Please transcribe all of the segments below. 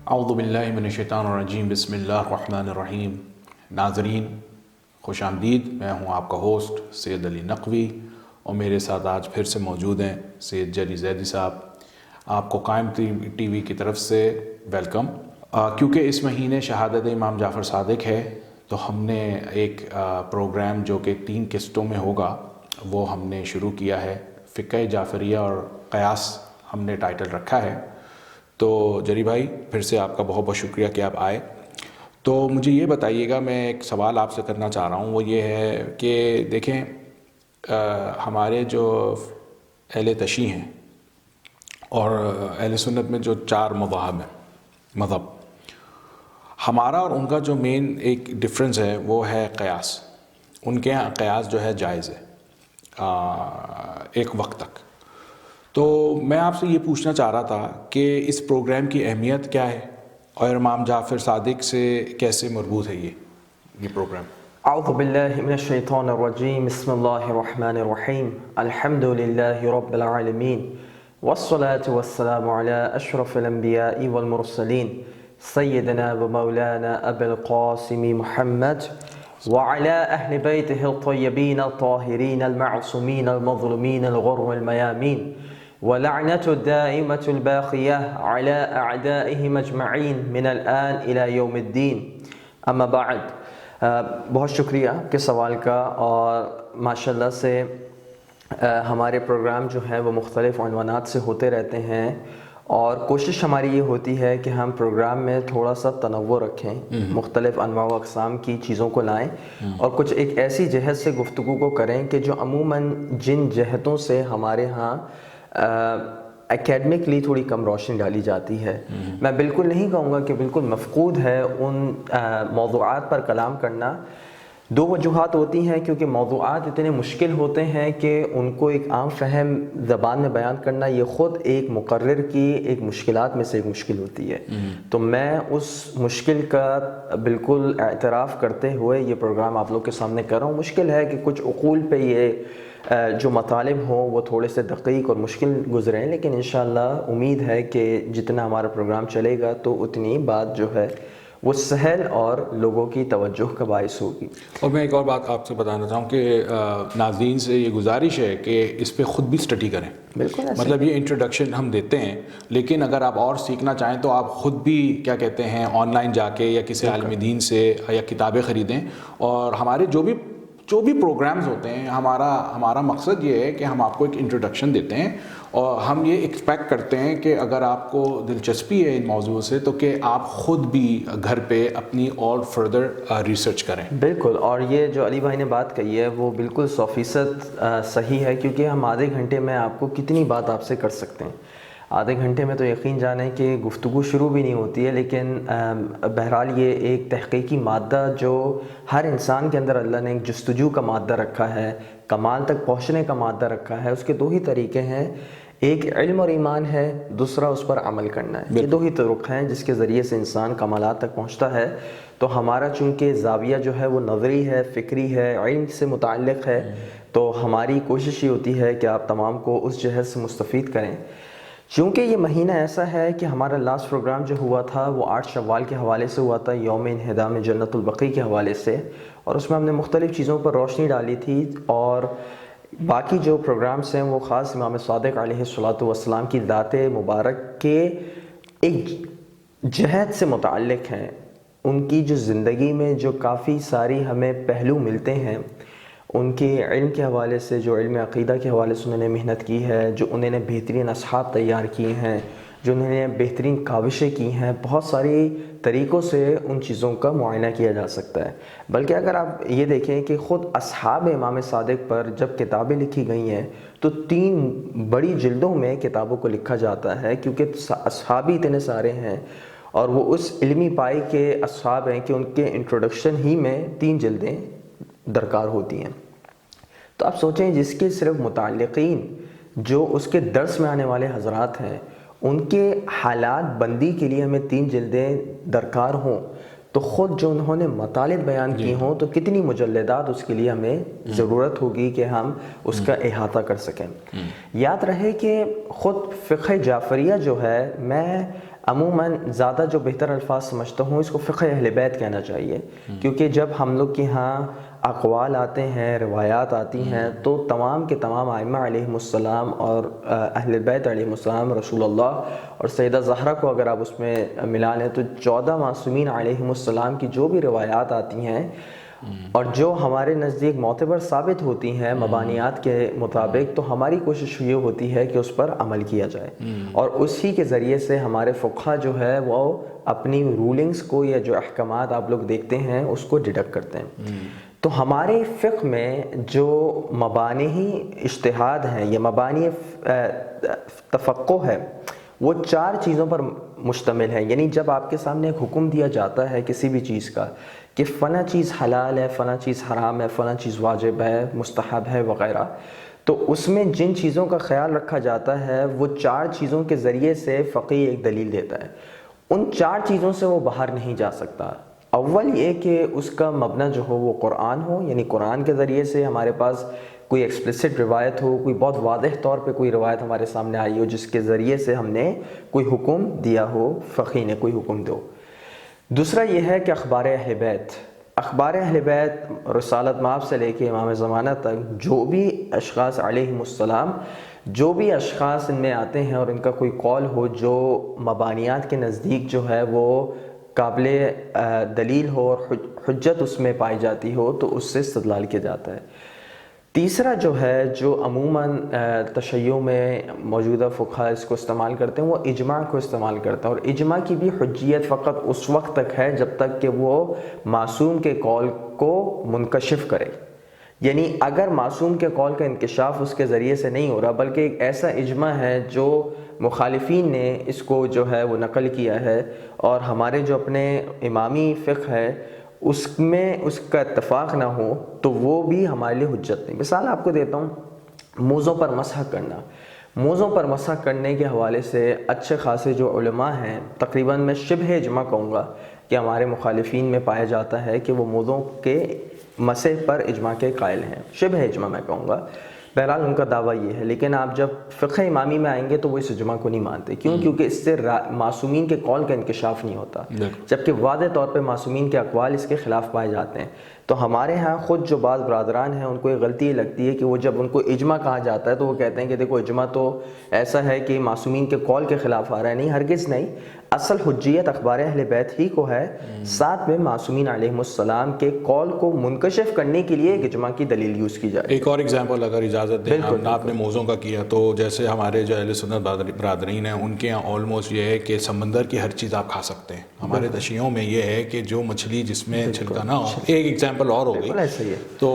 اعوذ باللہ من الشیطان الرجیم، بسم اللہ الرحمن الرحیم۔ ناظرین خوش آمدید، میں ہوں آپ کا ہوسٹ سید علی نقوی، اور میرے ساتھ آج پھر سے موجود ہیں سید جری زیدی صاحب۔ آپ کو قائم ٹی وی کی طرف سے ویلکم۔ کیونکہ اس مہینے شہادت امام جعفر صادق ہے تو ہم نے ایک پروگرام جو کہ 3 قسطوں میں ہوگا وہ ہم نے شروع کیا ہے، فقہ جعفریہ اور قیاس ہم نے ٹائٹل رکھا ہے۔ تو جری بھائی پھر سے آپ کا بہت بہت شکریہ کہ آپ آئے۔ تو مجھے یہ بتائیے گا، میں ایک سوال آپ سے کرنا چاہ رہا ہوں، وہ یہ ہے کہ دیکھیں ہمارے جو اہل تشیع ہیں اور اہل سنت میں جو 4 مذہب، ہمارا اور ان کا جو مین ایک ڈفرنس ہے وہ ہے قیاس۔ ان کے ہاں قیاس جو ہے جائز ہے ایک وقت تک۔ تو میں آپ سے یہ پوچھنا چاہ رہا تھا کہ اس پروگرام کی اہمیت کیا ہے اور امام جعفر صادق سے کیسے مربوط ہے یہ پروگرام؟ اعوذ باللہ من الشیطان الرجیم، بسم اللہ الرحمن الرحیم، الحمد للہ رب العالمین، والصلاة والسلام علی اشرف الانبیاء والمرسلین، سیدنا و مولانا ابی القاسم محمد وعلى اہل بیتہ الطیبین الطاہرین المعصومین المظلومین الغر الميامین، ولعنة الدائمة الباقية على أعدائهم أجمعين من الآن إلى يوم الدين، اما بعد۔ بہت شکریہ آپ کے سوال کا، اور ماشاءاللہ سے ہمارے پروگرام جو ہیں وہ مختلف عنوانات سے ہوتے رہتے ہیں، اور کوشش ہماری یہ ہوتی ہے کہ ہم پروگرام میں تھوڑا سا تنوع رکھیں، مختلف انواع و اقسام کی چیزوں کو لائیں، اور کچھ ایک ایسی جہت سے گفتگو کو کریں کہ جو عموماً جن جہتوں سے ہمارے ہاں اکیڈمکلی تھوڑی کم روشنی ڈالی جاتی ہے۔ میں بالکل نہیں کہوں گا کہ بالکل مفقود ہے ان موضوعات پر کلام کرنا۔ 2 وجوہات ہوتی ہیں، کیونکہ موضوعات اتنے مشکل ہوتے ہیں کہ ان کو ایک عام فہم زبان میں بیان کرنا یہ خود ایک مقرر کی ایک مشکلات میں سے ایک مشکل ہوتی ہے۔ تو میں اس مشکل کا بالکل اعتراف کرتے ہوئے یہ پروگرام آپ لوگ کے سامنے کر رہا ہوں۔ مشکل ہے کہ کچھ عقول پہ یہ جو مطالب ہوں وہ تھوڑے سے دقیق اور مشکل گزریں، لیکن انشاءاللہ امید ہے کہ جتنا ہمارا پروگرام چلے گا تو اتنی بات جو ہے وہ سہل اور لوگوں کی توجہ کا باعث ہوگی۔ اور میں ایک اور بات آپ سے بتانا چاہوں کہ ناظرین سے یہ گزارش ہے کہ اس پہ خود بھی اسٹڈی کریں۔ بالکل، مطلب یہ انٹروڈکشن ہم دیتے ہیں، لیکن اگر آپ اور سیکھنا چاہیں تو آپ خود بھی کیا کہتے ہیں آن لائن جا کے یا کسی عالم دین سے یا کتابیں خریدیں۔ اور ہمارے جو بھی پروگرامز ہوتے ہیں، ہمارا مقصد یہ ہے کہ ہم آپ کو ایک انٹروڈکشن دیتے ہیں، اور ہم یہ ایکسپیکٹ کرتے ہیں کہ اگر آپ کو دلچسپی ہے ان موضوع سے تو کہ آپ خود بھی گھر پہ اپنی اور فردر ریسرچ کریں۔ بالکل، اور یہ جو علی بھائی نے بات کہی ہے وہ بالکل 100% صحیح ہے، کیونکہ ہم آدھے گھنٹے میں آپ کو کتنی بات آپ سے کر سکتے ہیں۔ آدھے گھنٹے میں تو یقین جانیں کہ گفتگو شروع بھی نہیں ہوتی ہے، لیکن بہرحال یہ ایک تحقیقی مادہ جو ہر انسان کے اندر اللہ نے ایک جستجو کا مادہ رکھا ہے، کمال تک پہنچنے کا مادہ رکھا ہے۔ اس کے 2 ہی طریقے ہیں، ایک علم اور ایمان ہے، دوسرا اس پر عمل کرنا ہے۔ یہ 2 ہی طرق ہیں جس کے ذریعے سے انسان کمالات تک پہنچتا ہے۔ تو ہمارا چونکہ زاویہ جو ہے وہ نظری ہے، فکری ہے، علم سے متعلق ہے، تو ہماری کوشش یہ ہوتی ہے کہ آپ تمام کو اس جہت سے مستفید کریں۔ چونکہ یہ مہینہ ایسا ہے کہ ہمارا لاسٹ پروگرام جو ہوا تھا وہ 8 شوال کے حوالے سے ہوا تھا، یوم انہدام جنت البقیع کے حوالے سے، اور اس میں ہم نے مختلف چیزوں پر روشنی ڈالی تھی، اور باقی جو پروگرامز ہیں وہ خاص امام صادق علیہ الصلوۃ والسلام کی ذات مبارک کے ایک جہت سے متعلق ہیں۔ ان کی جو زندگی میں جو کافی ساری ہمیں پہلو ملتے ہیں، ان کے علم کے حوالے سے، جو علم عقیدہ کے حوالے سے انہوں نے محنت کی ہے، جو انہوں نے بہترین اصحاب تیار کیے ہیں، جو انہوں نے بہترین کاوشیں کی ہیں، بہت ساری طریقوں سے ان چیزوں کا معائنہ کیا جا سکتا ہے۔ بلکہ اگر آپ یہ دیکھیں کہ خود اصحاب امام صادق پر جب کتابیں لکھی گئی ہیں تو 3 بڑی جلدوں میں کتابوں کو لکھا جاتا ہے، کیونکہ اصحابی اتنے سارے ہیں، اور وہ اس علمی پائی کے اصحاب ہیں کہ ان کے انٹروڈکشن ہی میں 3 جلدیں درکار ہوتی ہیں۔ تو آپ سوچیں جس کے صرف متعلقین جو اس کے درس میں آنے والے حضرات ہیں، ان کے حالات بندی کے لیے ہمیں 3 جلدیں درکار ہوں، تو خود جو انہوں نے مطالب بیان کی ہوں تو کتنی مجلدات اس کے لیے ہمیں ضرورت ہوگی کہ ہم اس کا احاطہ کر سکیں۔ یاد رہے کہ خود فقہ جعفریہ جو ہے، میں عموماً زیادہ جو بہتر الفاظ سمجھتا ہوں اس کو فقہ اہل بیت کہنا چاہیے، کیونکہ جب ہم لوگ کے ہاں اقوال آتے ہیں، روایات آتی ہیں، تو تمام کے تمام ائمہ علیہم السلام اور اہل بیت علیہم السلام، رسول اللہ اور سیدہ زہرا کو اگر آپ اس میں ملا لیں تو 14 معصومین علیہم السلام کی جو بھی روایات آتی ہیں اور جو ہمارے نزدیک معتبر ثابت ہوتی ہیں مبانیات کے مطابق، تو ہماری کوشش یہ ہوتی ہے کہ اس پر عمل کیا جائے، اور اسی کے ذریعے سے ہمارے فقہا جو ہے وہ اپنی رولنگز کو یا جو احکامات آپ لوگ دیکھتے ہیں اس کو ڈیڈکٹ کرتے ہیں۔ تو ہمارے فقہ میں جو مبانی اجتہاد ہیں یا مبانی تفقہ ہے وہ 4 چیزوں پر مشتمل ہے۔ یعنی جب آپ کے سامنے ایک حکم دیا جاتا ہے کسی بھی چیز کا کہ فلاں چیز حلال ہے، فلاں چیز حرام ہے، فلاں چیز واجب ہے، مستحب ہے وغیرہ، تو اس میں جن چیزوں کا خیال رکھا جاتا ہے وہ 4 چیزوں کے ذریعے سے فقیہ ایک دلیل دیتا ہے۔ ان 4 چیزوں سے وہ باہر نہیں جا سکتا۔ اول یہ کہ اس کا مبنی جو ہو وہ قرآن ہو، یعنی قرآن کے ذریعے سے ہمارے پاس کوئی ایکسپلسٹ روایت ہو، کوئی بہت واضح طور پہ کوئی روایت ہمارے سامنے آئی ہو جس کے ذریعے سے ہم نے کوئی حکم دیا ہو، فقیہ نے کوئی حکم دو۔ دوسرا یہ ہے کہ اخبار اہل بیت رسالت مآب سے لے کے امام زمانہ تک جو بھی اشخاص علیہم السلام، جو بھی اشخاص ان میں آتے ہیں اور ان کا کوئی قول ہو جو مبانیات کے نزدیک جو ہے وہ قابل دلیل ہو اور حجت اس میں پائی جاتی ہو، تو اس سے استدلال کیا جاتا ہے۔ تیسرا جو ہے جو عموماً تشیع میں موجودہ فقہا اس کو استعمال کرتے ہیں وہ اجماع کو استعمال کرتا ہے، اور اجماع کی بھی حجیت فقط اس وقت تک ہے جب تک کہ وہ معصوم کے قول کو منکشف کرے۔ یعنی اگر معصوم کے قول کا انکشاف اس کے ذریعے سے نہیں ہو رہا بلکہ ایک ایسا اجماع ہے جو مخالفین نے اس کو جو ہے وہ نقل کیا ہے اور ہمارے جو اپنے امامی فقہ ہے اس میں اس کا اتفاق نہ ہو، تو وہ بھی ہمارے لیے حجت نہیں۔ مثال آپ کو دیتا ہوں، موزوں پر مسح کرنا۔ موزوں پر مسح کرنے کے حوالے سے اچھے خاصے جو علماء ہیں، تقریباً میں شبہ اجماع کہوں گا کہ ہمارے مخالفین میں پایا جاتا ہے کہ وہ موزوں کے مسح پر اجماع کے قائل ہیں، شبہ اجماع میں کہوں گا۔ بہرحال ان کا دعویٰ یہ ہے، لیکن آپ جب فقہ امامی میں آئیں گے تو وہ اس اجماع کو نہیں مانتے۔ کیوں؟ کیونکہ اس سے معصومین کے قول کا انکشاف نہیں ہوتا، جبکہ واضح طور پہ معصومین کے اقوال اس کے خلاف پائے جاتے ہیں۔ تو ہمارے ہاں خود جو بعض برادران ہیں ان کو یہ غلطی یہ لگتی ہے کہ وہ جب ان کو اجماع کہا جاتا ہے تو وہ کہتے ہیں کہ دیکھو اجماع تو ایسا ہے کہ معصومین کے قول کے خلاف آ رہا ہے۔ نہیں، ہرگز نہیں، اصل حجیت اخبار اہل بیت ہی کو ہے، ساتھ میں معصومین علیہم السلام کے قول کو منکشف کرنے کے لیے ایک اجماع کی دلیل یوز کی جائے۔ ایک اور ایگزامپل اگر اجازت دیں، آپ نے موزوں کا کیا، تو جیسے ہمارے جو اہل سنت برادرین ہیں ان کے یہاں آلموسٹ یہ ہے کہ سمندر کی ہر چیز آپ کھا سکتے ہیں۔ ہمارے تشیعوں میں یہ ہے کہ جو مچھلی جس میں چھلکا نہ ہو، ایک ایگزامپل اور ہو گئی ایسا ہی ہے۔ تو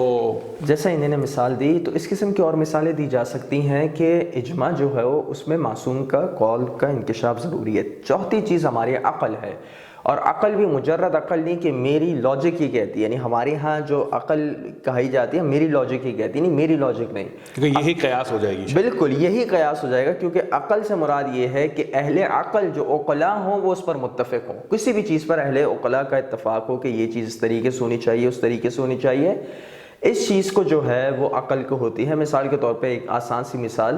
جیسا انہوں نے مثال دی تو اس قسم کی اور مثالیں دی جا سکتی ہیں کہ اجماع جو ہے وہ اس میں معصوم کا قول کا انکشاف ضروری ہے۔ چوتھی چیز ہماری عقل ہے، اور عقل بھی مجرد عقل نہیں کہ میری لاجک ہی کہتی ہے، یعنی ہمارے ہاں جو عقل کہی جاتی ہے میری لاجک ہی کہتی ہے، نہیں میری لاجک نہیں، کیونکہ یہی قیاس ہو جائے گی۔ بالکل یہی قیاس ہو جائے گا، کیونکہ عقل سے مراد یہ ہے کہ اہل عقل جو عقلاء ہوں وہ اس پر متفق ہوں، کسی بھی چیز پر اہل عقلاء کا اتفاق ہو کہ یہ چیز اس طریقے سے ہونی چاہیے، اس طریقے سے ہونی چاہیے، اس چیز کو جو ہے وہ عقل کو ہوتی ہے۔ مثال کے طور پہ ایک آسان سی مثال،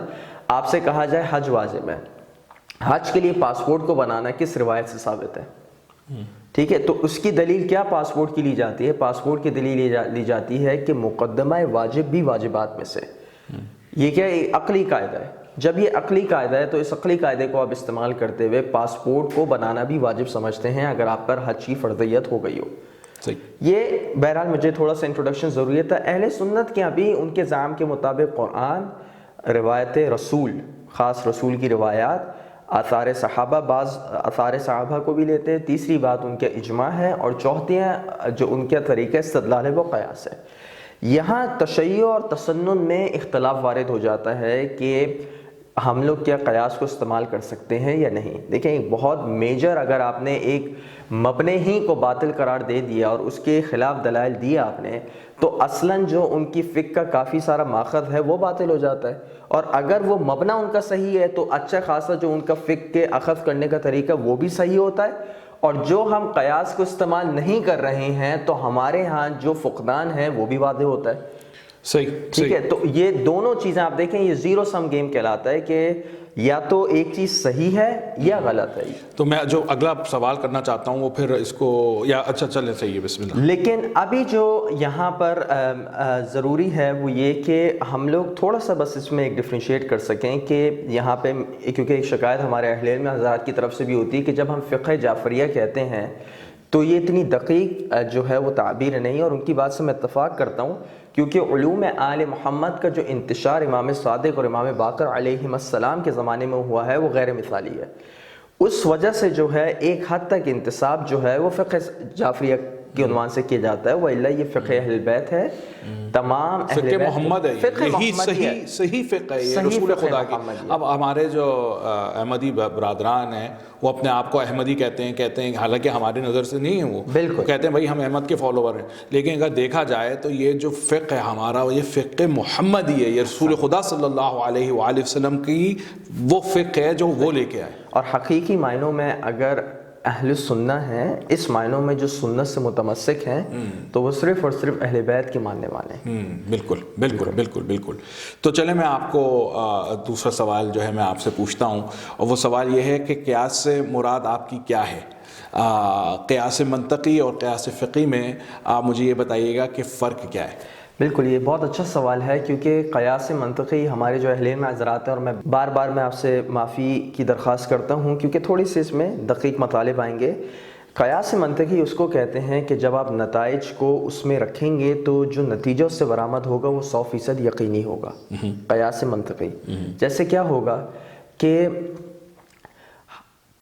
آپ سے کہا جائے حج واجب ہے، حج کے لیے پاسپورٹ کو بنانا کس روایت سے ثابت ہے؟ ٹھیک ہے، تو اس کی دلیل کیا پاسپورٹ کی لی جاتی ہے؟ پاسپورٹ کی دلیل لی جاتی ہے کہ مقدمہ واجب بھی واجبات میں سے، یہ کیا عقلی قاعدہ ہے۔ جب یہ عقلی قاعدہ ہے تو اس عقلی قاعدے کو آپ استعمال کرتے ہوئے پاسپورٹ کو بنانا بھی واجب سمجھتے ہیں اگر آپ پر حج کی فرضیت ہو گئی ہو۔ یہ بہرحال مجھے تھوڑا سا انٹروڈکشن ضروری تھا۔ اہل سنت کے ابھی ان کے زعم کے مطابق قرآن، روایت رسول، خاص رسول کی روایات، آثار صحابہ، بعض آثار صحابہ کو بھی لیتے ہیں، تیسری بات ان کے اجماع ہے، اور چوتھی جو ان کا طریقہ استدلال ہے وہ قیاس ہے۔ یہاں تشیع اور تسنن میں اختلاف وارد ہو جاتا ہے کہ ہم لوگ کیا قیاس کو استعمال کر سکتے ہیں یا نہیں۔ دیکھیں ایک بہت میجر، اگر آپ نے ایک مبنی ہی کو باطل قرار دے دیا اور اس کے خلاف دلائل دیا آپ نے، تو اصلاً جو ان کی فقہ کا کافی سارا ماخذ ہے وہ باطل ہو جاتا ہے، اور اگر وہ مبنی ان کا صحیح ہے تو اچھا خاصا جو ان کا فقہ کے اخذ کرنے کا طریقہ وہ بھی صحیح ہوتا ہے، اور جو ہم قیاس کو استعمال نہیں کر رہے ہیں تو ہمارے ہاں جو فقدان ہے وہ بھی واضح ہوتا ہے۔ صحیح، ٹھیک ہے، تو یہ دونوں چیزیں آپ دیکھیں، یہ زیرو سم گیم کہلاتا ہے کہ یا تو ایک چیز صحیح ہے یا غلط ہے. تو میں جو اگلا سوال کرنا چاہتا ہوں وہ پھر اس کو یا اچھا چلیں صحیح ہے بسم اللہ. لیکن ابھی جو یہاں پر ضروری ہے وہ یہ کہ ہم لوگ تھوڑا سا بس اس میں ایک ڈفرینشیٹ کر سکیں کہ یہاں پہ کیونکہ ایک شکایت ہمارے اہل علم حضرات کی طرف سے بھی ہوتی ہے کہ جب ہم فقہ جعفریہ کہتے ہیں تو یہ اتنی دقیق جو ہے وہ تعبیر نہیں, اور ان کی بات سے میں اتفاق کرتا ہوں کیونکہ علوم آل محمد کا جو انتشار امام صادق اور امام باقر علیہم السلام کے زمانے میں ہوا ہے وہ غیر مثالی ہے. اس وجہ سے جو ہے ایک حد تک انتساب جو ہے وہ فقہ جعفریہ کے عنوان سے کیا جاتا ہے, وإلا یہ فقہ اہل بیت ہے, تمام اہل بیت فقہ محمد ہے, یہی صحیح فقہ ہے, یہ رسول خدا کی. اب ہمارے جو احمدی برادران ہیں وہ اپنے آپ کو احمدی کہتے ہیں حالانکہ ہماری نظر سے نہیں ہے, وہ کہتے ہیں بھائی ہم احمد کے فالوور ہیں, لیکن اگر دیکھا جائے تو یہ جو فقہ ہے ہمارا یہ فقہ محمدی ہے, یہ رسول خدا صلی اللہ علیہ وآلہ وسلم کی وہ فقہ ہے جو وہ لے کے آئے. اور حقیقی معنوں میں اگر اہل سنہ ہیں, اس معنوں میں جو سنت سے متمسک ہیں, تو وہ صرف اور صرف اہل بیت کے ماننے والے ہیں. بالکل بالکل بالکل بالکل. تو چلیں میں آپ کو دوسرا سوال جو ہے میں آپ سے پوچھتا ہوں, اور وہ سوال یہ ہے کہ قیاس سے مراد آپ کی کیا ہے؟ قیاس منطقی اور قیاس فقہی میں آپ مجھے یہ بتائیے گا کہ فرق کیا ہے؟ بالکل, یہ بہت اچھا سوال ہے کیونکہ قیاس منطقی ہمارے جو اہل علم حضرات ہیں, اور میں بار بار میں آپ سے معافی کی درخواست کرتا ہوں کیونکہ تھوڑی سی اس میں دقیق مطالب آئیں گے. قیاس منطقی اس کو کہتے ہیں کہ جب آپ نتائج کو اس میں رکھیں گے تو جو نتیجہ اس سے برآمد ہوگا وہ 100% یقینی ہوگا. قیاس منطقی جیسے کیا ہوگا کہ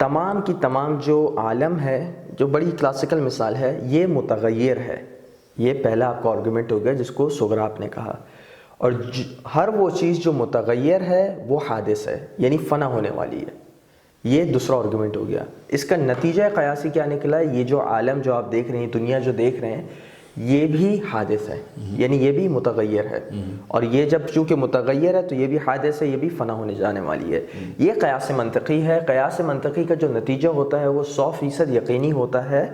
تمام کی تمام جو عالم ہے, جو بڑی کلاسیکل مثال ہے, یہ متغیر ہے. یہ پہلا آپ کا آرگومنٹ ہو گیا جس کو صغرا آپ نے کہا. اور ہر وہ چیز جو متغیر ہے وہ حادث ہے, یعنی فنا ہونے والی ہے. یہ دوسرا آرگومنٹ ہو گیا. اس کا نتیجہ قیاسی کیا نکلا ہے؟ یہ جو عالم جو آپ دیکھ رہے ہیں, دنیا جو دیکھ رہے ہیں, یہ بھی حادث ہے, یعنی یہ بھی متغیر ہے. اور یہ جب چونکہ متغیر ہے تو یہ بھی حادث ہے, یہ بھی فنا ہونے جانے والی ہے. یہ قیاس منطقی ہے. قیاس منطقی کا جو نتیجہ ہوتا ہے وہ 100% یقینی ہوتا ہے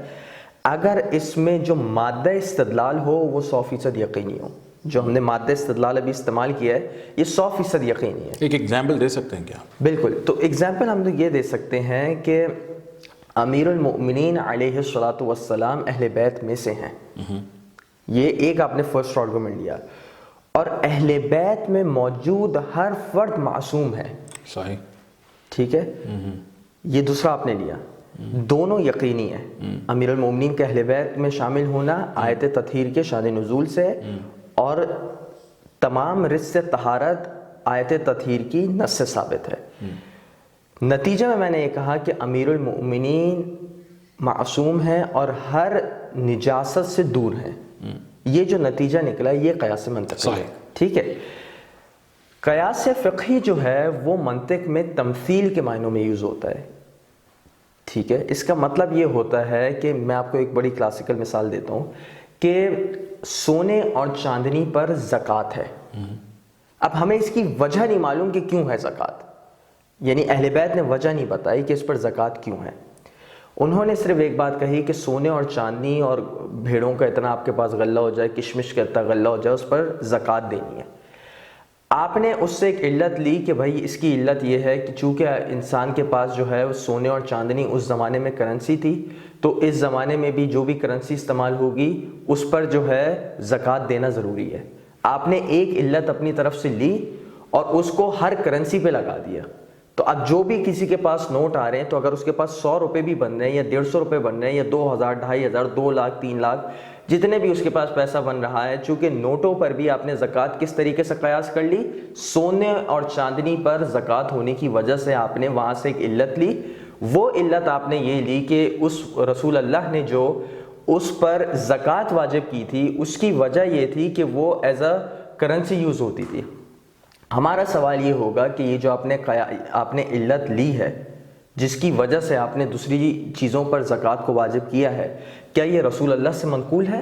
اگر اس میں جو مادہ استدلال ہو وہ 100% یقینی ہو. جو ہم نے مادہ استدلال ابھی استعمال کیا ہے یہ 100% یقینی ہے. ایک ایگزامپل دے سکتے ہیں کیا؟ بالکل. تو ایگزامپل ہم لوگ یہ دے سکتے ہیں کہ امیر المؤمنین علیہ الصلوۃ والسلام اہل بیت میں سے ہیں. یہ ایک آپ نے فرسٹ آرگومنٹ لیا. اور اہل بیت میں موجود ہر فرد معصوم ہے. صحیح. ٹھیک ہے. یہ دوسرا آپ نے لیا. دونوں یقینی ہیں. امیر المومنین کے اہل بیت میں شامل ہونا آیت تطہیر کے شان نزول سے, اور تمام رزق سے طہارت آیت تطہیر کی نص سے ثابت ہے. نتیجہ میں نے یہ کہا کہ امیر المؤمنین معصوم ہیں اور ہر نجاست سے دور ہیں. یہ جو نتیجہ نکلا یہ قیاس منطقی ہے. ٹھیک ہے. قیاس فقہی جو ہے وہ منطق میں تمثیل کے معنوں میں یوز ہوتا ہے. ٹھیک ہے. اس کا مطلب یہ ہوتا ہے کہ میں آپ کو ایک بڑی کلاسیکل مثال دیتا ہوں کہ سونے اور چاندنی پر زکوٰۃ ہے. اب ہمیں اس کی وجہ نہیں معلوم کہ کیوں ہے زکوٰۃ, یعنی اہل بیت نے وجہ نہیں بتائی کہ اس پر زکوٰۃ کیوں ہے. انہوں نے صرف ایک بات کہی کہ سونے اور چاندنی اور بھیڑوں کا اتنا آپ کے پاس غلہ ہو جائے, کشمش کا اتنا غلہ ہو جائے, اس پر زکوٰۃ دینی ہے. آپ نے اس سے ایک علت لی کہ بھائی اس کی علت یہ ہے کہ چونکہ انسان کے پاس جو ہے سونے اور چاندنی اس زمانے میں کرنسی تھی, تو اس زمانے میں بھی جو بھی کرنسی استعمال ہوگی اس پر جو ہے زکوٰۃ دینا ضروری ہے. آپ نے ایک علت اپنی طرف سے لی اور اس کو ہر کرنسی پہ لگا دیا. تو اب جو بھی کسی کے پاس نوٹ آ رہے ہیں, تو اگر اس کے پاس 100 روپے بھی بن رہے ہیں یا 150 روپے بن رہے ہیں یا 2000, 2500, 2 لاکھ, 3 لاکھ, جتنے بھی اس کے پاس پیسہ بن رہا ہے, چونکہ نوٹوں پر بھی آپ نے زکوٰۃ کس طریقے سے قیاس کر لی, سونے اور چاندنی پر زکوٰۃ ہونے کی وجہ سے آپ نے وہاں سے ایک علت لی. وہ علت آپ نے یہ لی کہ اس رسول اللہ نے جو اس پر زکوٰۃ واجب کی تھی اس کی وجہ یہ تھی کہ وہ ایز اے کرنسی یوز ہوتی تھی. ہمارا سوال یہ ہوگا کہ یہ جو آپ نے علت لی ہے جس کی وجہ سے آپ نے دوسری چیزوں پر زکوٰۃ کو واجب کیا ہے, کیا یہ رسول اللہ سے منقول ہے؟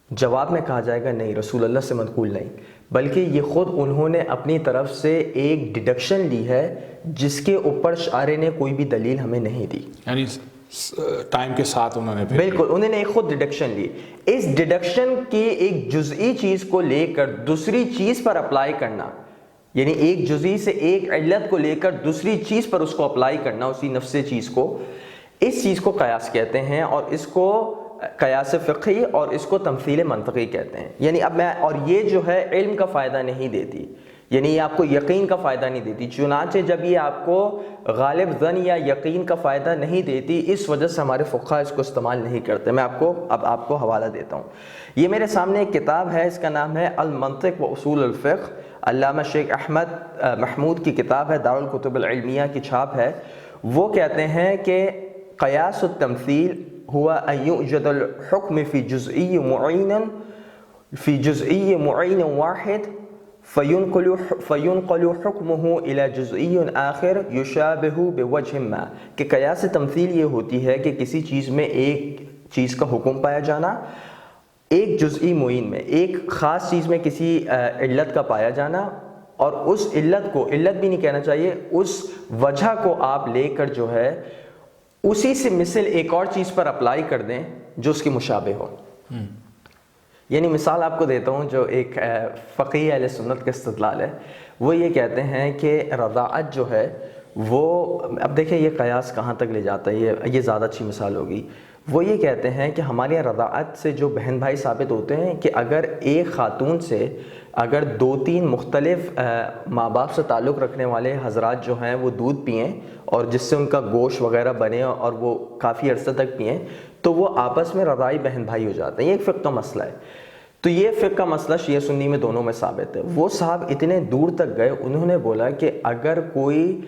جواب میں کہا جائے گا نہیں, رسول اللہ سے منقول نہیں, بلکہ یہ خود انہوں نے اپنی طرف سے ایک ڈیڈکشن لی ہے جس کے اوپر شارح نے کوئی بھی دلیل ہمیں نہیں دی. یعنی ٹائم کے ساتھ انہوں نے بالکل انہوں نے ایک خود ڈیڈکشن لی. اس ڈیڈکشن کی ایک جزئی چیز کو لے کر دوسری چیز پر اپلائی کرنا, یعنی ایک جزئی سے ایک علت کو لے کر دوسری چیز پر اس کو اپلائی کرنا، اسی نفس چیز کو، اس چیز کو قیاس کہتے ہیں، اور اس کو قیاس فقہی اور اس کو تمثیل منطقی کہتے ہیں۔ یعنی اب اور یہ جو ہے علم کا فائدہ نہیں دیتی، یعنی یہ آپ کو یقین کا فائدہ نہیں دیتی، چنانچہ جب یہ آپ کو غالب ظن یا یقین کا فائدہ نہیں دیتی، اس وجہ سے ہمارے فقہا اس کو استعمال نہیں کرتے۔ میں آپ کو حوالہ دیتا ہوں، یہ میرے سامنے ایک کتاب ہے، اس کا نام ہے المنطق و اصول الفقہ، علامہ شیخ احمد محمود کی کتاب ہے، دارالکتب العلمیہ کی چھاپ ہے۔ وہ کہتے ہیں کہ قیاس التمثیل ہوا ان یوجد الحکم فی جزئی معین واحد فینقل حکمہ الی جزئی آخر یشابہ بوجہ ما، کہ قیاس تمثیل یہ ہوتی ہے کہ کسی چیز میں ایک چیز کا حکم پایا جانا، ایک جزئی معین میں، ایک خاص چیز میں کسی علت کا پایا جانا، اور اس علت کو، علت بھی نہیں کہنا چاہیے، اس وجہ کو آپ لے کر جو ہے اسی سے مثل ایک اور چیز پر اپلائی کر دیں جو اس کی مشابہ ہو۔ یعنی مثال آپ کو دیتا ہوں، جو ایک فقیہ اہل سنت کا استدلال ہے، وہ یہ کہتے ہیں کہ رضاعت جو ہے وہ، اب دیکھیں یہ قیاس کہاں تک لے جاتا ہے، یہ زیادہ اچھی مثال ہوگی۔ وہ یہ کہتے ہیں کہ ہمارے یہاں رضاعت سے جو بہن بھائی ثابت ہوتے ہیں کہ اگر ایک خاتون سے اگر 2-3 مختلف ماں باپ سے تعلق رکھنے والے حضرات جو ہیں وہ دودھ پئیں اور جس سے ان کا گوشت وغیرہ بنے اور وہ کافی عرصہ تک پئیں، تو وہ آپس میں رضاعی بہن بھائی ہو جاتے ہیں۔ یہ ایک فقہ کا مسئلہ ہے۔ تو یہ فقہ کا مسئلہ شیعہ سنی میں دونوں میں ثابت ہے۔ وہ صاحب اتنے دور تک گئے، انہوں نے بولا کہ اگر کوئی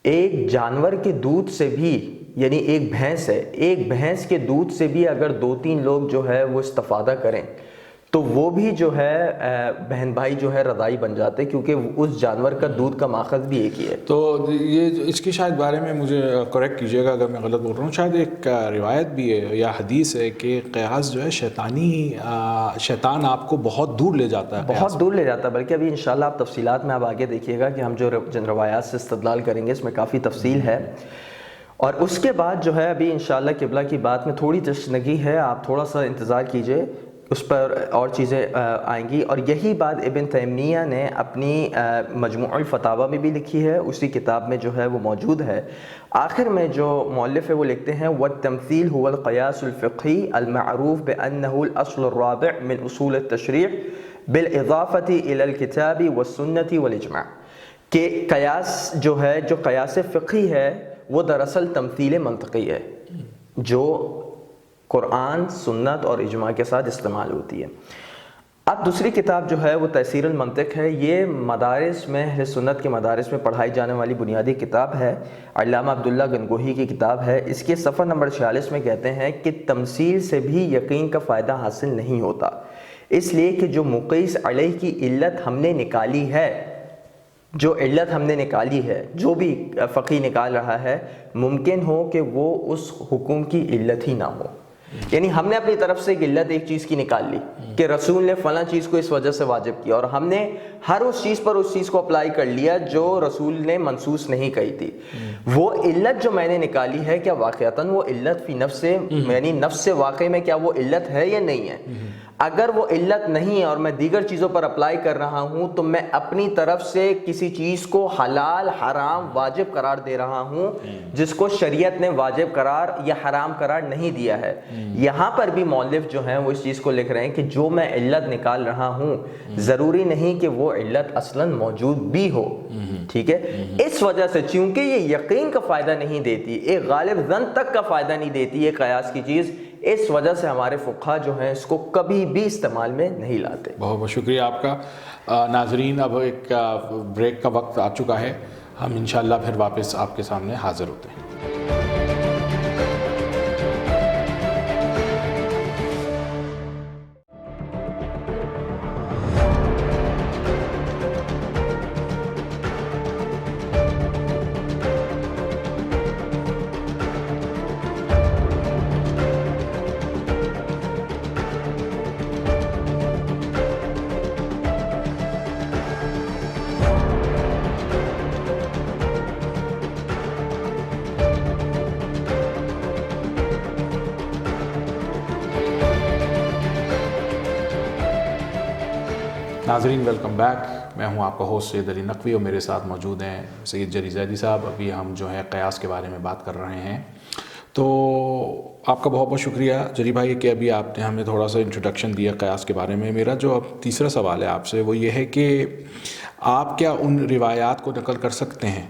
ایک جانور کے دودھ سے بھی، یعنی ایک بھینس ہے، ایک بھینس کے دودھ سے بھی اگر 2-3 لوگ جو ہے وہ استفادہ کریں تو وہ بھی جو ہے بہن بھائی جو ہے رضائی بن جاتے، کیونکہ اس جانور کا دودھ کا ماخذ بھی ایک ہی ہے۔ تو یہ اس کی شاید بارے میں مجھے کریکٹ کیجیے گا اگر میں غلط بول رہا ہوں، شاید ایک روایت بھی ہے یا حدیث ہے کہ قیاس جو ہے شیطان آپ کو بہت دور لے جاتا ہے، بہت دور لے جاتا ہے، بلکہ ابھی انشاءاللہ آپ تفصیلات میں آپ آگے دیکھیے گا کہ ہم جو جن روایات سے استدلال کریں گے اس میں کافی تفصیل ہے۔ اور اس کے بعد جو ہے ابھی انشاءاللہ قبلہ کی بات میں تھوڑی تشنگی ہے، آپ تھوڑا سا انتظار کیجئے، اس پر اور چیزیں آئیں گی۔ اور یہی بات ابن تیمیہ نے اپنی مجموع الفتاوی میں بھی لکھی ہے، اسی کتاب میں جو ہے وہ موجود ہے۔ آخر میں جو مؤلف ہے وہ لکھتے ہیں وَالتَّمْثِيلُ هُوَ الْقِيَاسُ الْفِقْهِي الْمَعْرُوفُ بِأَنَّهُ الْأَصْلُ الرَّابِعُ مِنْ أُصُولِ التَّشْرِيعِ بِالْإِضَافَةِ إِلَى الْكِتَابِ وَالسُّنَّةِ وَالْإِجْمَاعِ، کہ قیاس جو ہے، جو قیاس فقہی ہے، وہ دراصل تمثیل منطقی ہے جو قرآن، سنت اور اجماع کے ساتھ استعمال ہوتی ہے۔ اب دوسری کتاب جو ہے وہ تیسیر المنطق ہے، یہ مدارس میں، اہل سنت کے مدارس میں پڑھائی جانے والی بنیادی کتاب ہے، علامہ عبداللہ گنگوہی کی کتاب ہے۔ اس کے صفحہ نمبر 46 میں کہتے ہیں کہ تمثیل سے بھی یقین کا فائدہ حاصل نہیں ہوتا، اس لیے کہ جو مقیس علیہ کی علت ہم نے نکالی ہے، جو علت ہم نے نکالی ہے، جو بھی فقی نکال رہا ہے، ممکن ہو کہ وہ اس حکم کی علت ہی نہ ہو۔ یعنی ہم نے اپنی طرف سے ایک علت ایک چیز کی نکال لی کہ رسول نے فلاں چیز کو اس وجہ سے واجب کیا، اور ہم نے ہر اس چیز پر اس چیز کو اپلائی کر لیا جو رسول نے منسوس نہیں کہی تھی۔ وہ علت جو میں نے نکالی ہے، کیا واقعتاً وہ علت فی نفس، یعنی نفس سے واقع میں کیا وہ علت ہے یا نہیں ہے؟ اگر وہ علت نہیں ہے اور میں دیگر چیزوں پر اپلائی کر رہا ہوں تو میں اپنی طرف سے کسی چیز کو حلال، حرام، واجب قرار دے رہا ہوں جس کو شریعت نے واجب قرار یا حرام قرار نہیں دیا ہے۔ یہاں پر بھی مؤلف جو ہیں وہ اس چیز کو لکھ رہے ہیں کہ جو میں علت نکال رہا ہوں ضروری نہیں کہ وہ علت اصلاً موجود بھی ہو، ٹھیک ہے؟ اس وجہ سے چونکہ یہ یقین کا فائدہ نہیں دیتی، ایک غالب ظن تک کا فائدہ نہیں دیتی یہ قیاس کی چیز، اس وجہ سے ہمارے فقہا جو ہیں اس کو کبھی بھی استعمال میں نہیں لاتے۔ بہت بہت شکریہ آپ کا۔ ناظرین، اب ایک بریک کا وقت آ چکا ہے، ہم انشاءاللہ پھر واپس آپ کے سامنے حاضر ہوتے ہیں۔ ناظرین ویلکم بیک۔ میں ہوں آپ کا ہوسٹ سید علی نقوی اور میرے ساتھ موجود ہیں سید جری زیدی صاحب۔ ابھی ہم جو ہے قیاس کے بارے میں بات کر رہے ہیں، تو آپ کا بہت بہت شکریہ جری بھائی کہ ابھی آپ نے ہمیں تھوڑا سا انٹروڈکشن دیا قیاس کے بارے میں۔ میرا جو اب تیسرا سوال ہے آپ سے وہ یہ ہے کہ آپ کیا ان روایات کو نقل کر سکتے ہیں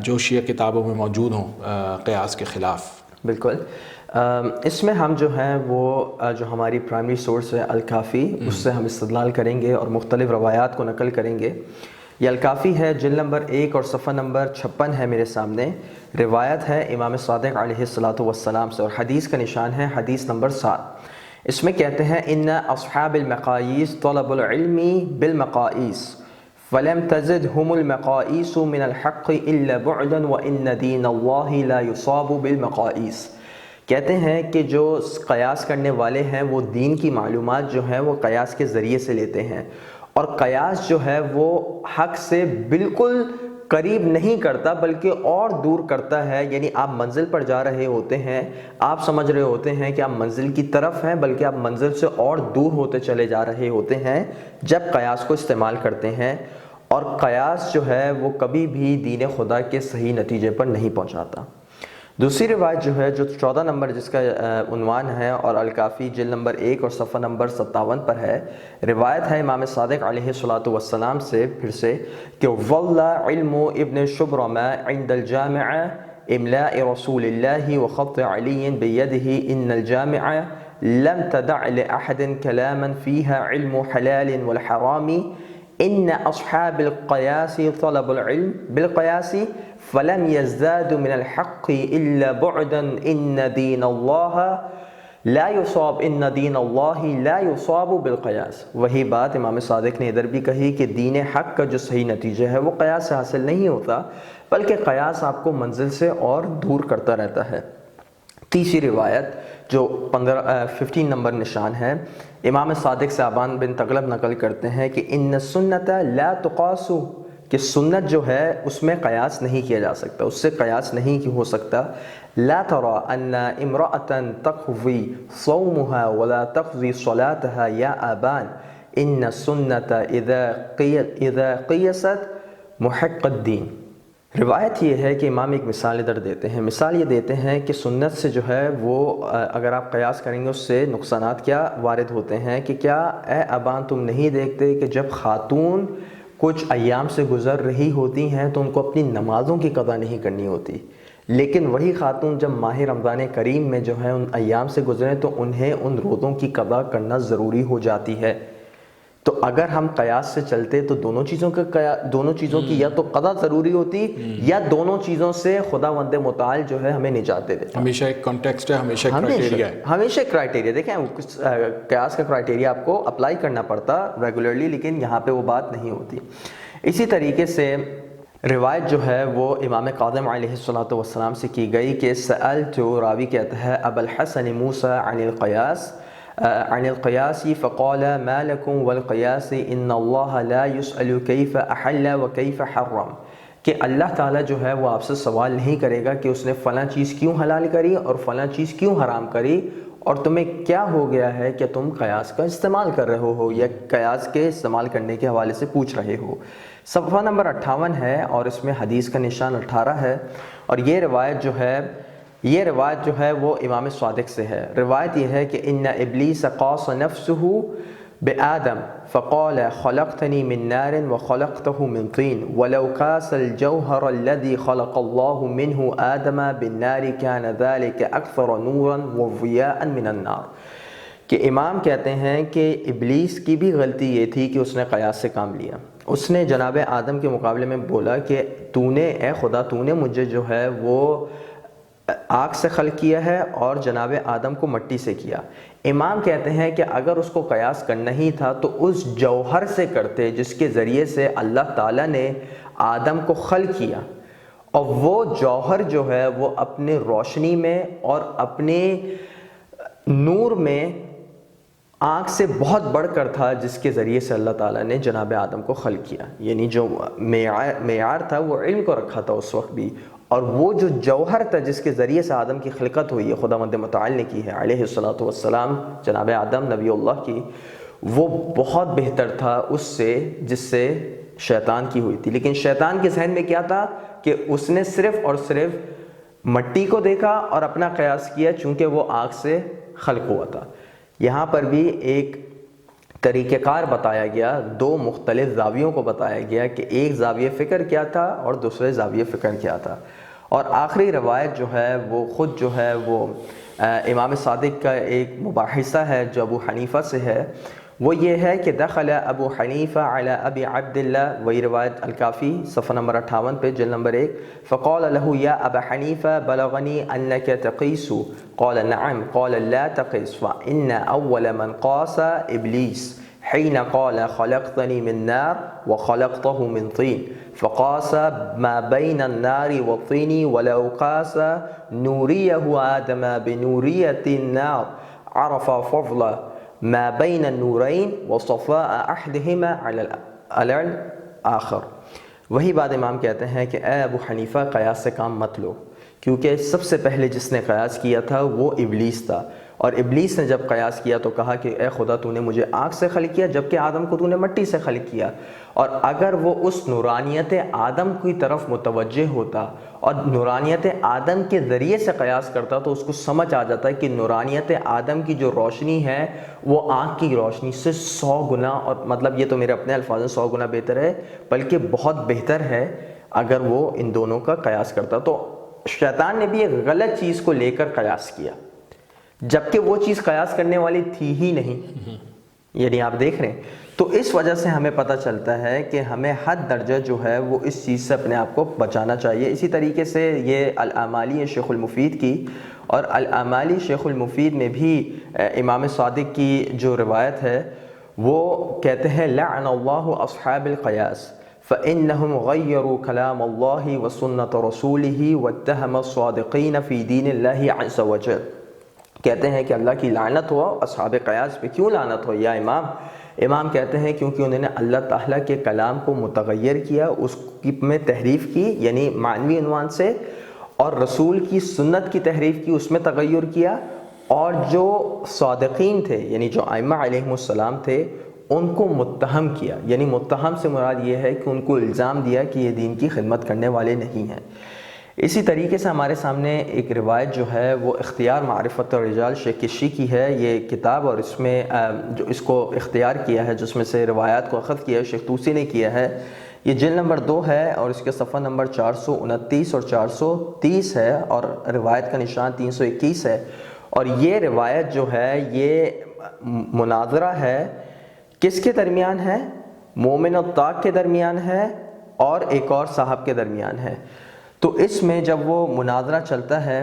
جو شیعہ کتابوں میں موجود ہوں قیاس کے خلاف؟ بالکل، اس میں ہم جو ہیں وہ جو ہماری پرائمری سورس ہے الکافی، اس سے ہم استدلال کریں گے اور مختلف روایات کو نقل کریں گے۔ یہ الکافی ہے، جلد نمبر 1 اور صفحہ نمبر 56 ہے میرے سامنے۔ روایت ہے امام صادق علیہ الصلاۃ والسلام سے، اور حدیث کا نشان ہے حدیث نمبر 7۔ اس میں کہتے ہیں ان اصحاب المقاییس طلب العلم بالمقاییس فلم تزدهم المقاییس من الحق الا بعدا وان دین اللہ لا یصاب بالمقاییس۔ کہتے ہیں کہ جو قیاس کرنے والے ہیں وہ دین کی معلومات جو ہیں وہ قیاس کے ذریعے سے لیتے ہیں، اور قیاس جو ہے وہ حق سے بالکل قریب نہیں کرتا بلکہ اور دور کرتا ہے۔ یعنی آپ منزل پر جا رہے ہوتے ہیں، آپ سمجھ رہے ہوتے ہیں کہ آپ منزل کی طرف ہیں، بلکہ آپ منزل سے اور دور ہوتے چلے جا رہے ہوتے ہیں جب قیاس کو استعمال کرتے ہیں۔ اور قیاس جو ہے وہ کبھی بھی دین خدا کے صحیح نتیجے پر نہیں پہنچاتا۔ دوسری روایت جو ہے جو 14 نمبر جس کا عنوان ہے اور الکافی جلد نمبر 1 اور صفحہ نمبر 57 پر ہے، روایت ہے امام صادق علیہ الصلاۃ والسلام سے پھر سے کہ واللہ علم ابن شبرم عند الجامع املاء رسول اللہ وخط علی بیدہ ان الجامع لم تدع لأحد کلاما فیها علم حلال والحرام ان اصحاب القیاس طلب العلم بالقیاس فلم يزداد من الحق الا بعدا ان دین اللہ لا يصاب بالقیاس۔ وہی بات امام صادق نے ادھر بھی کہی کہ دین حق کا جو صحیح نتیجہ ہے وہ قیاس سے حاصل نہیں ہوتا، بلکہ قیاس آپ کو منزل سے اور دور کرتا رہتا ہے۔ تیسری روایت جو 15 نمبر نشان ہے، امام صادق سے ابان بن تغلب نقل کرتے ہیں کہ ان سنت لا تقاس، کہ سنت جو ہے اس میں قیاس نہیں کیا جا سکتا، اس سے قیاس نہیں ہو سکتا۔ لا ترى ان امرأة تقضي صومها ولا تقضي صلاتها یا ابان ان السنت اذا قیست محق الدین۔ روایت یہ ہے کہ امام ایک مثال ادھر دیتے ہیں، مثال یہ دیتے ہیں کہ سنت سے جو ہے وہ اگر آپ قیاس کریں گے اس سے نقصانات کیا وارد ہوتے ہیں کہ کیا اے ابان تم نہیں دیکھتے کہ جب خاتون کچھ ایام سے گزر رہی ہوتی ہیں تو ان کو اپنی نمازوں کی قضا نہیں کرنی ہوتی، لیکن وہی خاتون جب ماہ رمضان کریم میں جو ہے ان ایام سے گزریں تو انہیں ان روزوں کی قضا کرنا ضروری ہو جاتی ہے۔ تو اگر ہم قیاس سے چلتے تو دونوں چیزوں کی یا تو قضا ضروری ہوتی یا دونوں چیزوں سے خداوند متعال جو ہے ہمیں نجات دے دیتا۔ ہمیشہ ایک کانٹیکسٹ ہے، ہمیشہ ایک کرائٹیریا ہے، ہمیشہ ایک کرائٹیریا۔ دیکھیں قیاس کا کرائٹیریا آپ کو اپلائی کرنا پڑتا ریگولرلی، لیکن یہاں پہ وہ بات نہیں ہوتی۔ اسی طریقے سے روایت جو ہے وہ امام کاظم علیہ الصلاۃ والسلام سے کی گئی کہ سألت، راوی کہتا ہے ابا الحسن موسیٰ عن القیاس فقال ما لكم والقیاس ان اللہ لا يسأل کیف احل وکیف حرم، کہ اللہ تعالیٰ جو ہے وہ آپ سے سوال نہیں کرے گا کہ اس نے فلاں چیز کیوں حلال کری اور فلاں چیز کیوں حرام کری، اور تمہیں کیا ہو گیا ہے کہ تم قیاس کا استعمال کر رہے ہو یا قیاس کے استعمال کرنے کے حوالے سے پوچھ رہے ہو۔ صفحہ نمبر 58 ہے اور اس میں حدیث کا نشان 18 ہے، اور یہ روایت جو ہے وہ امام صادق سے ہے۔ روایت یہ ہے کہ ان ابلیس قاس نفسه بآدم فقال خلقتني من نار وخلقته من طين ولو قاس الجوهر الذي خلق الله منه آدم بالنار كان ذلك أكثر نورا وضياء من النار، کہ امام کہتے ہیں کہ ابلیس کی بھی غلطی یہ تھی کہ اس نے قیاس سے کام لیا۔ اس نے جناب آدم کے مقابلے میں بولا کہ اے خدا تو نے مجھے جو ہے وہ آگ سے خلق کیا ہے اور جناب آدم کو مٹی سے کیا۔ امام کہتے ہیں کہ اگر اس کو قیاس کرنا ہی تھا تو اس جوہر سے کرتے جس کے ذریعے سے اللہ تعالیٰ نے آدم کو خلق کیا، اور وہ جوہر جو ہے وہ اپنے روشنی میں اور اپنے نور میں آنکھ سے بہت بڑھ کر تھا جس کے ذریعے سے اللہ تعالیٰ نے جناب آدم کو خلق کیا۔ یعنی جو معیار تھا وہ علم کو رکھا تھا اس وقت بھی، اور وہ جو جوہر تھا جس کے ذریعے سے آدم کی خلقت ہوئی ہے، خداوند متعال نے کی ہے علیہ الصلاۃ والسلام، جناب آدم نبی اللہ کی، وہ بہت بہتر تھا اس سے جس سے شیطان کی ہوئی تھی. لیکن شیطان کے ذہن میں کیا تھا کہ اس نے صرف اور صرف مٹی کو دیکھا اور اپنا قیاس کیا چونکہ وہ آگ سے خلق ہوا تھا. یہاں پر بھی ایک طریقہ کار بتایا گیا, دو مختلف زاویوں کو بتایا گیا کہ ایک زاویہ فکر کیا تھا اور دوسرے زاویہ فکر کیا تھا. اور آخری روایت جو ہے وہ خود جو ہے وہ امام صادق کا ایک مباحثہ ہے جو ابو حنیفہ سے ہے. وہ یہ ہے کہ دخل ابو حنیفہ علی ابی عبداللہ, وہی روایت الکافی صفحہ نمبر 58 پہ جلد نمبر 1, فقال له یا ابا حنیفہ بلغنی انک تقیس, قال نعم, قال لا تقیس فإن اول من قاس ابلیس حين قال خلقتني من نار وخلقته من طين فقاس ما بين النار والطين ولو قاس نوريه آدم بنورية النار عرف فضل ما بين النورين وصفاء أحدهما على الآخر. وہی بات امام کہتے ہیں کہ اے ابو حنیفہ قیاس سے کام مت لو, کیونکہ سب سے پہلے جس نے قیاس کیا تھا وہ ابلیس تھا, اور ابلیس نے جب قیاس کیا تو کہا کہ اے خدا تو نے مجھے آگ سے خلق کیا جبکہ آدم کو تو نے مٹی سے خلق کیا. اور اگر وہ اس نورانیت آدم کی طرف متوجہ ہوتا اور نورانیت آدم کے ذریعے سے قیاس کرتا تو اس کو سمجھ آ جاتا ہے کہ نورانیت آدم کی جو روشنی ہے وہ آنکھ کی روشنی سے 100 گنا, اور مطلب یہ تو میرے اپنے الفاظ میں 100 گنا بہتر ہے, بلکہ بہت بہتر ہے اگر وہ ان دونوں کا قیاس کرتا. تو شیطان نے بھی ایک غلط چیز کو لے کر قیاس کیا جبکہ وہ چیز قیاس کرنے والی تھی ہی نہیں. یعنی آپ دیکھ رہے ہیں, تو اس وجہ سے ہمیں پتہ چلتا ہے کہ ہمیں حد درجہ جو ہے وہ اس چیز سے اپنے آپ کو بچانا چاہیے. اسی طریقے سے یہ الاعمالی ہے شیخ المفید کی, اور الاعمالی شیخ المفید میں بھی امام صادق کی جو روایت ہے وہ کہتے ہیں لعن اللہ اصحاب القیاس فإنهم غيروا كلام الله وسنة رسوله واتهم الصادقين في دين الله عز وجل. کہتے ہیں کہ اللہ کی لعنت ہو اصحاب قیاس پہ. کیوں لعنت ہو یا امام؟ امام کہتے ہیں کیونکہ انہوں نے اللہ تعالیٰ کے کلام کو متغیر کیا, اس کی میں تحریف کی یعنی معنوی عنوان سے, اور رسول کی سنت کی تحریف کی, اس میں تغیر کیا, اور جو صادقین تھے یعنی جو ائمہ علیہم السلام تھے ان کو متہم کیا. یعنی متہم سے مراد یہ ہے کہ ان کو الزام دیا کہ یہ دین کی خدمت کرنے والے نہیں ہیں. اسی طریقے سے ہمارے سامنے ایک روایت جو ہے وہ اختیار معرفت الرجال شیخ کشی کی ہے, یہ کتاب, اور اس میں جو اس کو اختیار کیا ہے جس میں سے روایات کو اخذ کیا ہے شیخ طوسی نے کیا ہے. یہ جلد نمبر 2 ہے اور اس کے صفحہ نمبر 429 اور 430 ہے, اور روایت کا نشان 321 ہے. اور یہ روایت جو ہے یہ مناظرہ ہے کس کے درمیان ہے؟ مومن الطاق کے درمیان ہے اور ایک اور صاحب کے درمیان ہے. تو اس میں جب وہ مناظرہ چلتا ہے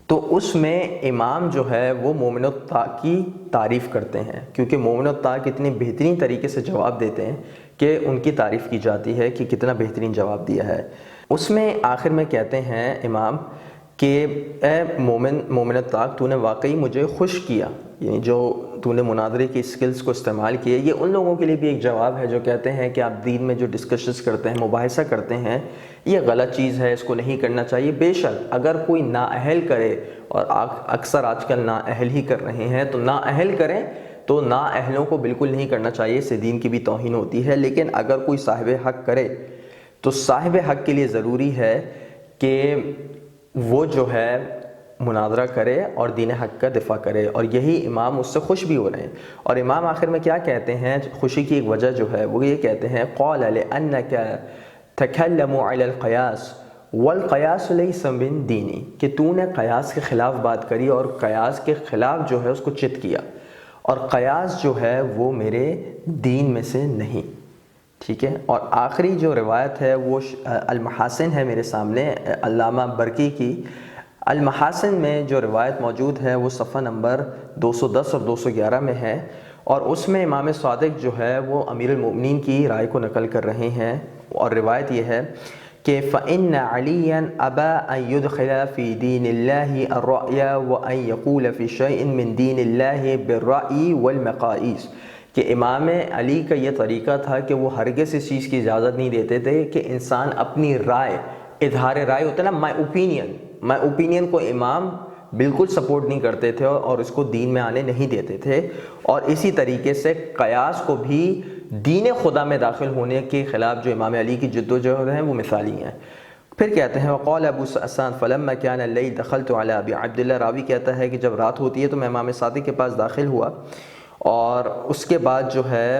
تو اس میں امام جو ہے وہ مومن الطاق کی تعریف کرتے ہیں, کیونکہ مومن الطاق اتنے بہترین طریقے سے جواب دیتے ہیں کہ ان کی تعریف کی جاتی ہے کہ کتنا بہترین جواب دیا ہے. اس میں آخر میں کہتے ہیں امام کہ اے مومن الطاق تو نے واقعی مجھے خوش کیا, یعنی جو تو نے مناظرے کی سکلز کو استعمال کیے. یہ ان لوگوں کے لیے بھی ایک جواب ہے جو کہتے ہیں کہ آپ دین میں جو ڈسکشنز کرتے ہیں, مباحثہ کرتے ہیں, یہ غلط چیز ہے, اس کو نہیں کرنا چاہیے. بے شک اگر کوئی نااہل کرے, اور اکثر آج کل نااہل ہی کر رہے ہیں, تو نااہل کریں تو نااہلوں کو بالکل نہیں کرنا چاہیے, اس سے دین کی بھی توہین ہوتی ہے. لیکن اگر کوئی صاحب حق کرے تو صاحب حق کے لیے ضروری ہے کہ وہ جو ہے مناظرہ کرے اور دین حق کا دفاع کرے, اور یہی امام اس سے خوش بھی ہو رہے ہیں. اور امام آخر میں کیا کہتے ہیں, خوشی کی ایک وجہ جو ہے وہ یہ کہتے ہیں قال لأنك تكلم على القياس والقياس ليس من دینی, کہ تو نے قیاس کے خلاف بات کری اور قیاس کے خلاف جو ہے اس کو چت کیا, اور قیاس جو ہے وہ میرے دین میں سے نہیں. ٹھیک ہے. اور آخری جو روایت ہے وہ المحاسن ہے میرے سامنے علامہ برقی کی. المحاسن میں جو روایت موجود ہے وہ صفحہ نمبر 210 اور 211 میں ہے, اور اس میں امام صادق جو ہے وہ امیر المؤمنین کی رائے کو نقل کر رہے ہیں. اور روایت یہ ہے کہ فإن عليا أبى أن يدخل في دين الله الرأي وأن يقول في شيء من دين الله بالرأي والمقاييس, کہ امام علی کا یہ طریقہ تھا کہ وہ ہرگز اس چیز کی اجازت نہیں دیتے تھے کہ انسان اپنی رائے, اظہار رائے ہوتا ہے نا, مائی اوپینین کو امام بالکل سپورٹ نہیں کرتے تھے اور اس کو دین میں آنے نہیں دیتے تھے، اور اسی طریقے سے قیاس کو بھی دین خدا میں داخل ہونے کے خلاف جو امام علی کی جد و جہد ہیں وہ مثالی ہیں۔ پھر کہتے ہیں وقال ابو حسان فلما كان الليل دخلت على ابي عبد الله، راوی کہتا ہے کہ جب رات ہوتی ہے تو میں امام صادق کے پاس داخل ہوا، اور اس کے بعد جو ہے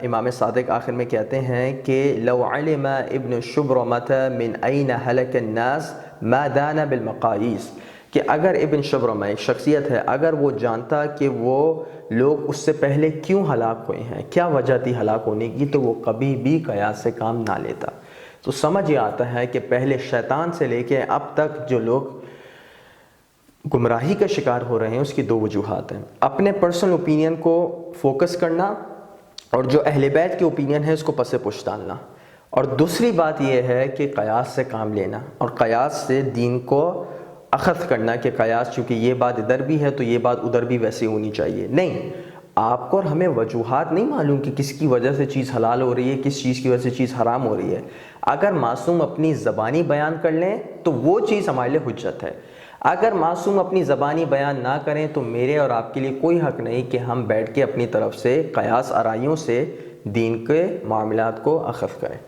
امام صادق آخر میں کہتے ہیں کہ لو علم ابن شبرمة من اين هلك الناس ما دان بالمقاییس، کہ اگر ابن شبرمہ ایک شخصیت ہے، اگر وہ جانتا کہ وہ لوگ اس سے پہلے کیوں ہلاک ہوئے ہیں، کیا وجہ تھی ہلاک ہونے کی، تو وہ کبھی بھی قیاس سے کام نہ لیتا۔ تو سمجھ یہ آتا ہے کہ پہلے شیطان سے لے کے اب تک جو لوگ گمراہی کا شکار ہو رہے ہیں اس کی دو وجوہات ہیں: اپنے پرسنل اوپینین کو فوکس کرنا، اور جو اہل بیت کے اوپینین ہے اس کو پس پش ڈالنا، اور دوسری بات یہ ہے کہ قیاس سے کام لینا اور قیاس سے دین کو اخذ کرنا کہ قیاس چونکہ یہ بات ادھر بھی ہے تو یہ بات ادھر بھی ویسی ہونی چاہیے۔ نہیں، آپ کو اور ہمیں وجوہات نہیں معلوم کہ کس کی وجہ سے چیز حلال ہو رہی ہے، کس چیز کی وجہ سے چیز حرام ہو رہی ہے۔ اگر معصوم اپنی زبانی بیان کر لیں تو وہ چیز ہمارے لیے حجت ہے، اگر معصوم اپنی زبانی بیان نہ کریں تو میرے اور آپ کے لیے کوئی حق نہیں کہ ہم بیٹھ کے اپنی طرف سے قیاس آرائیوں سے دین کے معاملات کو اخذ کریں۔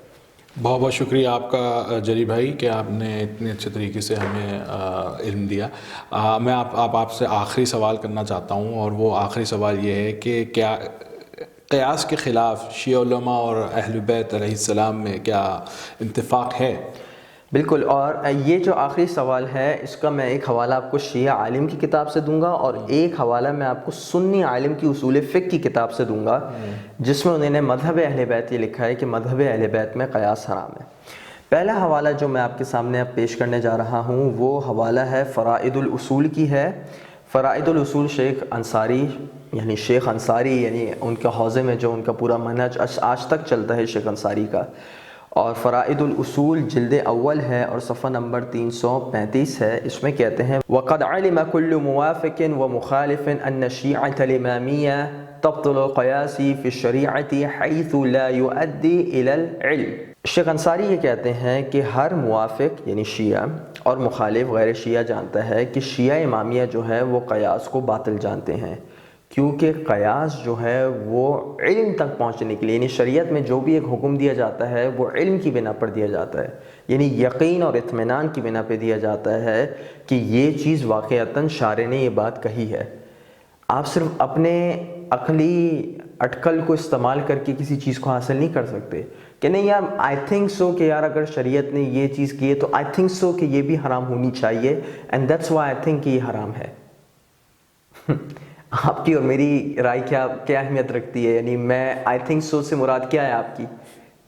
بہت بہت شکریہ آپ کا جری بھائی کہ آپ نے اتنے اچھے طریقے سے ہمیں علم دیا۔ میں آپ سے آخری سوال کرنا چاہتا ہوں، اور وہ آخری سوال یہ ہے کہ کیا قیاس کے خلاف شیعہ علماء اور اہل بیت علیہ السلام میں کیا اتفاق ہے؟ بالکل، اور یہ جو آخری سوال ہے اس کا میں ایک حوالہ آپ کو شیعہ عالم کی کتاب سے دوں گا، اور ایک حوالہ میں آپ کو سنی عالم کی اصول فقہ کی کتاب سے دوں گا، جس میں انہوں نے مذہب اہل بیت یہ لکھا ہے کہ مذہب اہل بیت میں قیاس حرام ہے۔ پہلا حوالہ جو میں آپ کے سامنے اب پیش کرنے جا رہا ہوں وہ حوالہ ہے فرائد الاصول کی ہے۔ فرائد الاصول شیخ انصاری، یعنی شیخ انصاری، یعنی ان کے حوزے میں جو ان کا پورا منہج آج تک چلتا ہے شیخ انصاری کا، اور فرائد الاصول جلد اول ہے اور صفحہ نمبر 335 ہے۔ اس میں کہتے ہیں وَقَدْ عَلِمَ كُلُّ مُوَافِقٍ وَمُخَالِفٍ أَنَّ الشِّيعَةَ الْإِمَامِيَّةَ تبطل القياس في الشريعة حيث لا يؤدي إلى العلم۔ شیخ انصاری یہ کہتے ہیں کہ ہر موافق یعنی شیعہ اور مخالف غیر شیعہ جانتا ہے کہ شیعہ امامیہ جو ہے وہ قیاس کو باطل جانتے ہیں، کیونکہ قیاس جو ہے وہ علم تک پہنچنے کے لیے، یعنی شریعت میں جو بھی ایک حکم دیا جاتا ہے وہ علم کی بنا پر دیا جاتا ہے، یعنی یقین اور اطمینان کی بنا پہ دیا جاتا ہے کہ یہ چیز واقعتاً شارع نے یہ بات کہی ہے۔ آپ صرف اپنے عقلی اٹکل کو استعمال کر کے کسی چیز کو حاصل نہیں کر سکتے کہ نہیں یار آئی تھنک سو کہ یار اگر شریعت نے یہ چیز کی ہے تو آئی تھنک سو کہ یہ بھی حرام ہونی چاہیے، and that's why I think کہ یہ حرام ہے۔ آپ کی اور میری رائے کیا اہمیت رکھتی ہے؟ یعنی میں آئی تھنک سو سے مراد کیا ہے آپ کی؟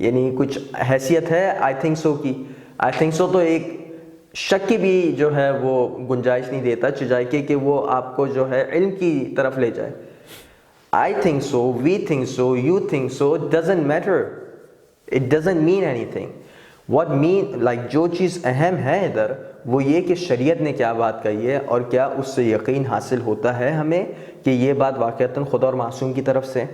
یعنی کچھ حیثیت ہے آئی تھنک سو کی؟ آئی تھنک سو تو ایک شک کی بھی جو ہے وہ گنجائش نہیں دیتا چجائے کہ وہ آپ کو جو ہے علم کی طرف لے جائے۔ I think so, we think so, you think so, it doesn't matter. It doesn't mean anything. What mean, like جو چیز اہم ہے ادھر وہ یہ کہ شریعت نے کیا بات کہی ہے اور کیا اس سے یقین حاصل ہوتا ہے ہمیں کہ یہ بات واقعتاً خدا اور معصوم کی طرف سے۔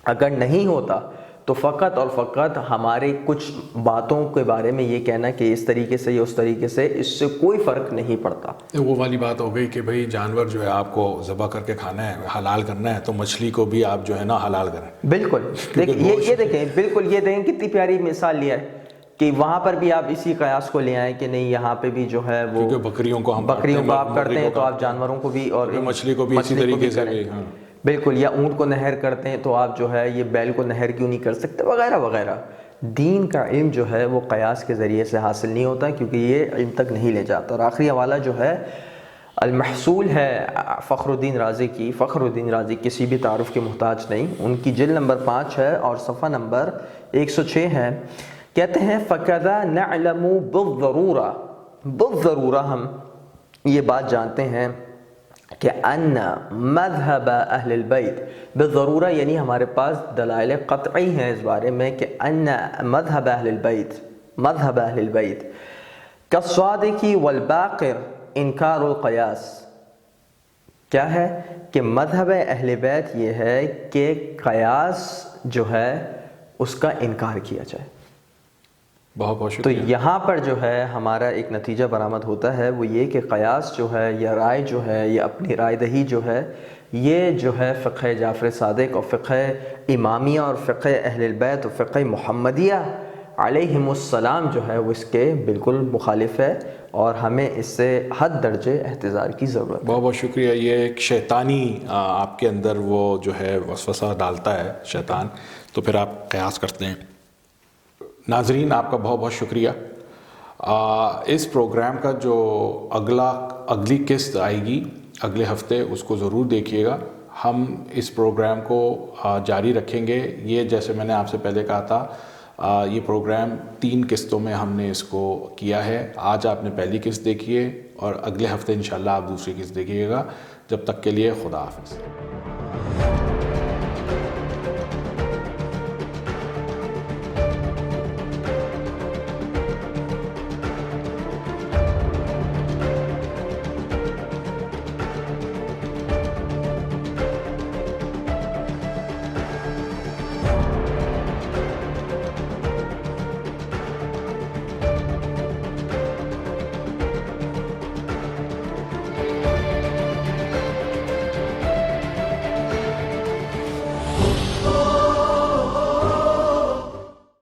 اگر نہیں ہوتا تو فقط اور فقط ہمارے کچھ باتوں کے بارے میں یہ کہنا کہ اس طریقے سے یا اس طریقے سے، اس سے کوئی فرق نہیں پڑتا۔ وہ والی بات ہو گئی کہ بھئی جانور جو ہے آپ کو ذبح کر کے کھانا ہے، حلال کرنا ہے، تو مچھلی کو بھی آپ جو ہے نا حلال کریں۔ بالکل، یہ دیکھیں، بالکل یہ دیکھیں کتنی پیاری مثال لیا ہے کہ وہاں پر بھی آپ اسی قیاس کو لے آئیں کہ نہیں یہاں پہ بھی جو ہے وہ بکریوں کو آپ کرتے ہیں تو آپ جانوروں کو بھی اور مچھلی کو بھی اسی طریقے سے کریں۔ بالکل، یا اونٹ کو نہر کرتے ہیں تو آپ جو ہے یہ بیل کو نہر کیوں نہیں کر سکتے، وغیرہ وغیرہ۔ دین کا علم جو ہے وہ قیاس کے ذریعے سے حاصل نہیں ہوتا کیونکہ یہ علم تک نہیں لے جاتا۔ اور آخری حوالہ جو ہے المحصول ہے فخر الدین رازی کی۔ فخر الدین رازی کسی بھی تعارف کے محتاج نہیں، ان کی جلد نمبر 5 ہے اور صفحہ نمبر 106 ہے۔ کہتے ہیں فَكَذَا نَعْلَمُ بِالضَّرُورَةِ، بالضرورہ ہم یہ بات جانتے ہیں کہ ان مذہب اہل البیت، بالضرورہ یعنی ہمارے پاس دلائل قطعی ہیں اس بارے میں کہ ان مذہب اہل البیت، مذہب اہل البیت کالصادق والباقر انکار القیاس، کیا ہے کہ مذہب اہل بیت یہ ہے کہ قیاس جو ہے اس کا انکار کیا جائے۔ بہت بہت تو شکریہ. یہاں پر جو ہے ہمارا ایک نتیجہ برآمد ہوتا ہے، وہ یہ کہ قیاس جو ہے یا رائے جو ہے یا اپنی رائے دہی جو ہے، یہ جو ہے فقہ جعفر صادق اور فقہ امامیہ اور فقہ اہل البیت اور فقہ محمدیہ علیہم السلام جو ہے وہ اس کے بالکل مخالف ہے، اور ہمیں اس سے حد درجے احتذار کی ضرورت ہے. بہت بہت شکریہ. یہ ایک شیطانی آپ کے اندر وہ جو ہے وسوسہ ڈالتا ہے شیطان، تو پھر آپ قیاس کرتے ہیں. ناظرین آپ کا بہت بہت شکریہ. اس پروگرام کا جو اگلی قسط آئے گی اگلے ہفتے، اس کو ضرور دیکھیے گا. ہم اس پروگرام کو جاری رکھیں گے. یہ جیسے میں نے آپ سے پہلے کہا تھا، یہ پروگرام 3 قسطوں میں ہم نے اس کو کیا ہے. آج آپ نے پہلی قسط دیکھی ہے اور اگلے ہفتے انشاءاللہ آپ دوسری قسط دیکھیے گا. جب تک کے لیے خدا حافظ.